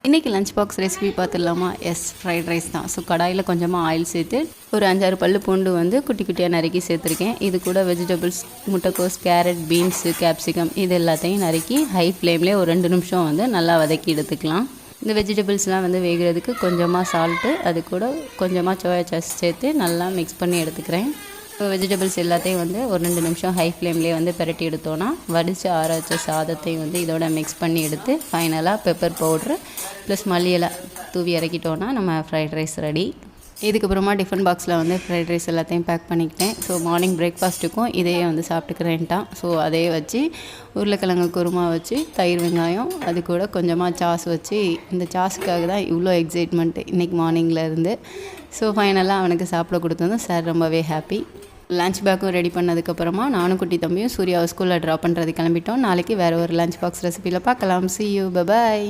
இன்றைக்கி lunch box recipe பார்த்துடலாமா? S, fried rice தான். ஸோ கடாயில் கொஞ்சமாக ஆயில் சேர்த்து ஒரு 5-6 பல்லு பூண்டு வந்து குட்டி குட்டியாக நறுக்கி சேர்த்துருக்கேன். இது கூட வெஜிடபிள்ஸ், முட்டைக்கோஸ், கேரட், பீன்ஸு, கேப்சிகம் இது எல்லாத்தையும் நறுக்கி ஹை ஃப்ளேம்லேயே ஒரு 2 நிமிஷம் வந்து நல்லா வதக்கி எடுத்துக்கலாம். இந்த வெஜிடபிள்ஸ்லாம் வந்து வேகிறதுக்கு கொஞ்சமாக சால்ட்டு, அது கூட கொஞ்சமாக சோயா சாஸ் சேர்த்து நல்லா மிக்ஸ் பண்ணி எடுத்துக்கிறேன். இப்போ வெஜிடபிள்ஸ் எல்லாத்தையும் வந்து ஒரு 2 நிமிஷம் ஹை ஃப்ளேம்லேயே வந்து பிரட்டி எடுத்தோன்னா வடித்து ஆற வச்ச சாதத்தையும் வந்து இதோட மிக்ஸ் பண்ணி எடுத்து ஃபைனலாக பெப்பர் பவுட்ரு ப்ளஸ் மல்லியெல்லாம் தூவி இறக்கிட்டோன்னா நம்ம ஃப்ரைட் ரைஸ் ரெடி. இதுக்கப்புறமா டிஃபன் பாக்ஸில் வந்து ஃப்ரைட் ரைஸ் எல்லாத்தையும் பேக் பண்ணிக்கிட்டேன். ஸோ மார்னிங் பிரேக்ஃபாஸ்ட்டுக்கும் இதையே வந்து சாப்பிட்டுக்கிறேன்ட்டான். ஸோ அதையே வச்சு உருளைக்கிழங்கு குருமா வச்சு தயிர் வெங்காயம் அது கூட கொஞ்சமாக சாஸ் வச்சு, இந்த சாஸுக்காக தான் இவ்வளோ எக்ஸைட்மெண்ட்டு இன்றைக்கி மார்னிங்கில் இருந்து. ஸோ ஃபைனலாக அவனுக்கு சாப்பிட கொடுத்ததும் சார் ரொம்பவே ஹாப்பி. லஞ்ச் பேக்கும் ரெடி பண்ணதுக்கப்புறமா நானும் குட்டி தம்பியும் சூர்யாவை ஸ்கூலில் ட்ராப் பண்ணுறது கிளம்பிட்டோம். நாளைக்கு வேறு ஒரு லஞ்ச் பாக்ஸ் ரெசிபியில் பார்க்கலாம். See you, bye bye.